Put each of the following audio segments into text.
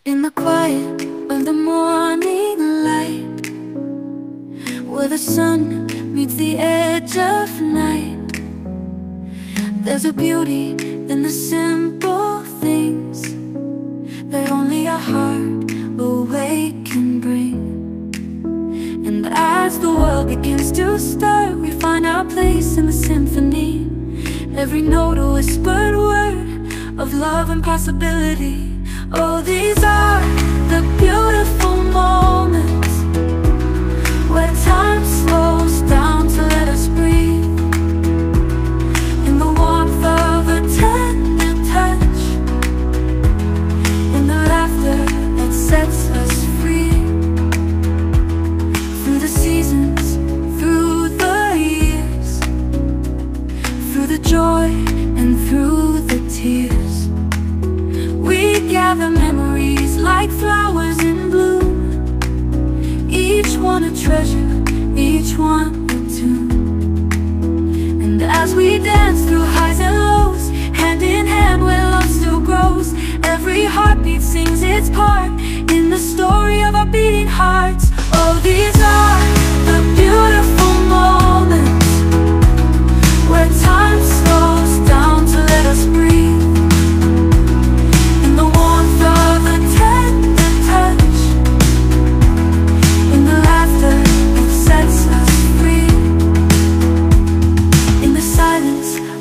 In the quiet of the morning light, where the sun meets the edge of night, there's a beauty in the simple things that only a heart awake can bring. And as the world begins to stir, we find our place in the symphony. Every note a whispered word of love and possibility. Oh, these are the beautiful moments where time slows down to let us breathe. In the warmth of a tender touch, in the laughter that sets us free. Through the seasons, through the years, through the joy and through the tears, we gather memories like flowers in bloom, each one a treasure, each one a tune. And as we dance through highs and lows, hand in hand where love still grows, every heartbeat sings its part in the story of our beating hearts. Oh, these are the beautiful moments where time slows down to let us breathe.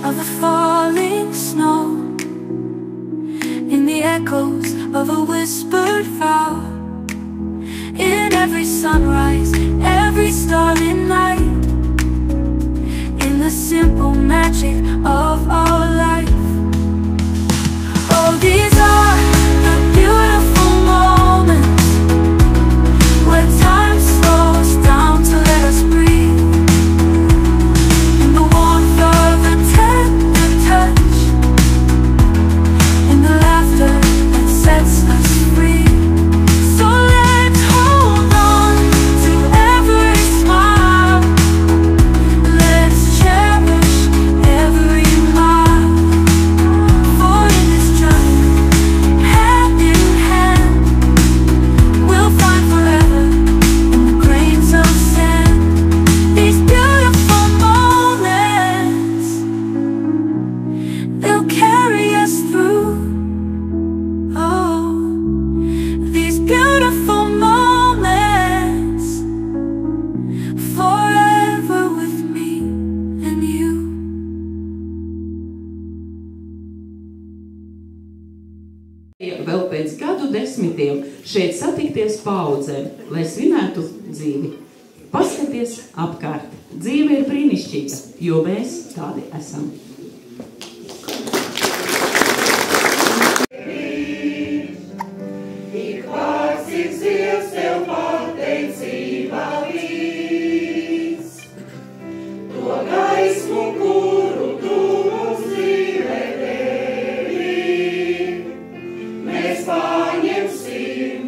Of the falling snow, in the echoes of a whispered vow, in every sunrise, every starry night, in the simple magic of our life. Oh, these are the beautiful moments where time slows down to let us breathe. Vēl pēc gadu desmitiem šeit satikties paudzēm, lai svinētu dzīvi. Paskaties apkārt. Dzīve ir brīnišķīga, jo mēs tādi esam. Ik vārds ir Dievs tev pateicībā līdz. To gaismu, kuru tu mums dzīvē devi, mēs paņemsim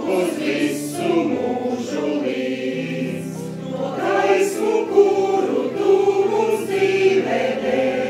uz visu mūžu līdz. To gaismu, kuru tu mums dzīvē devi.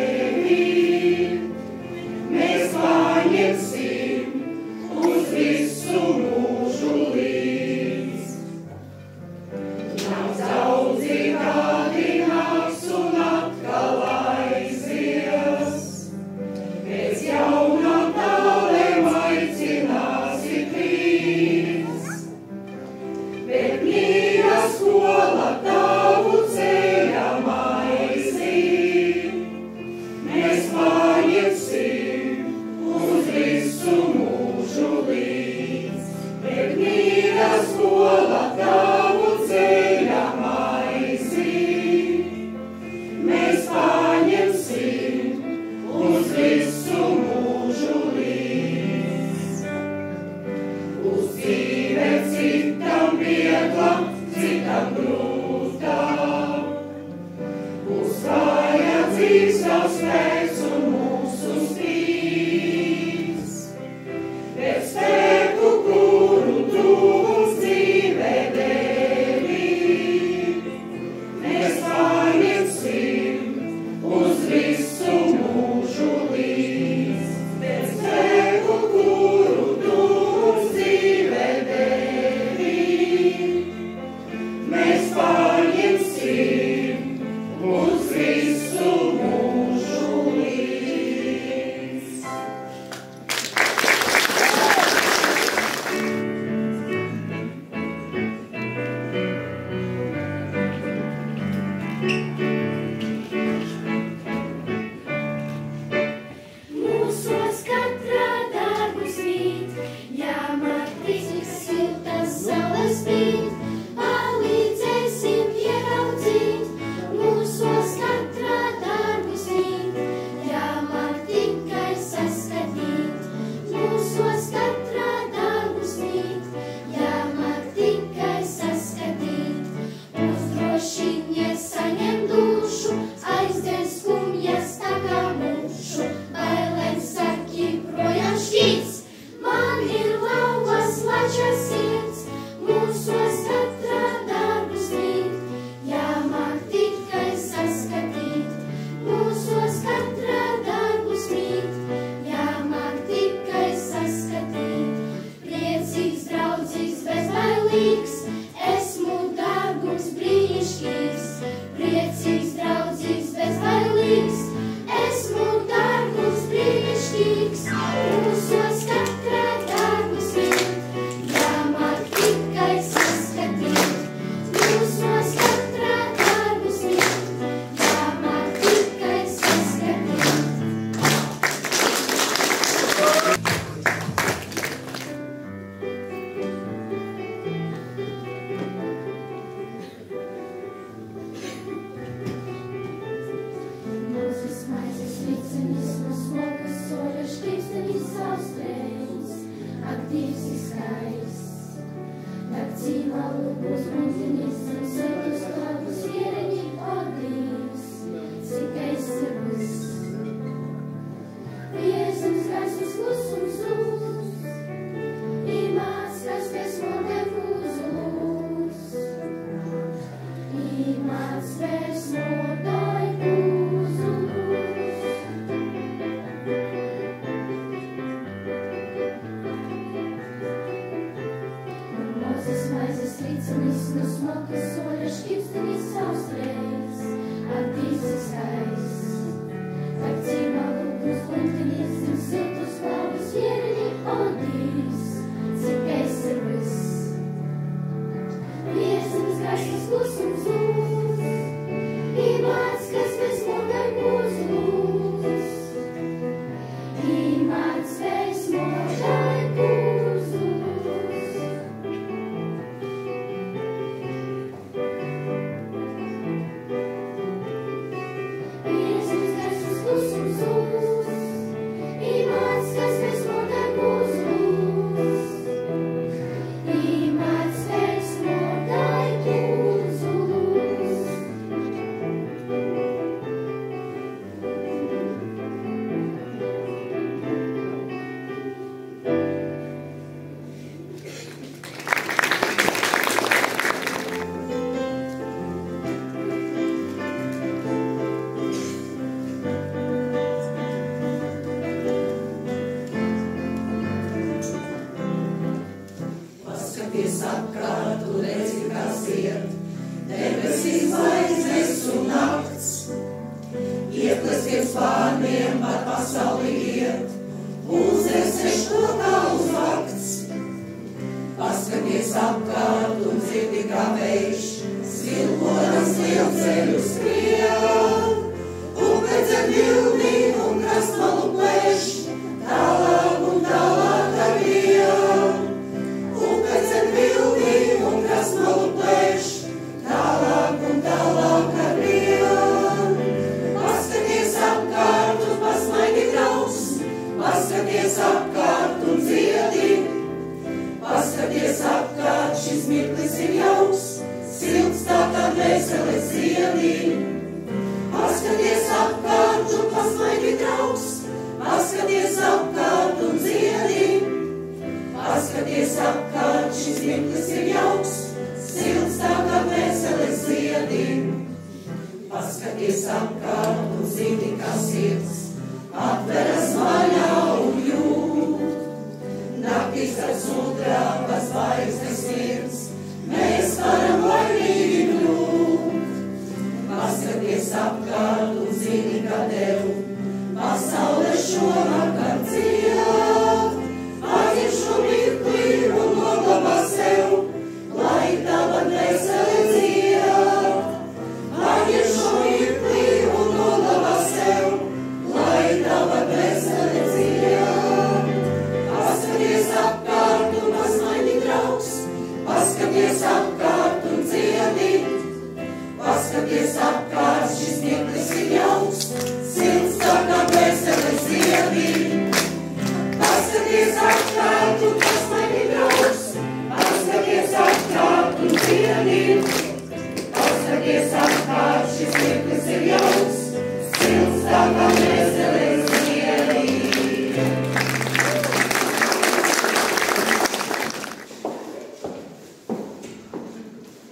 Pasaule šo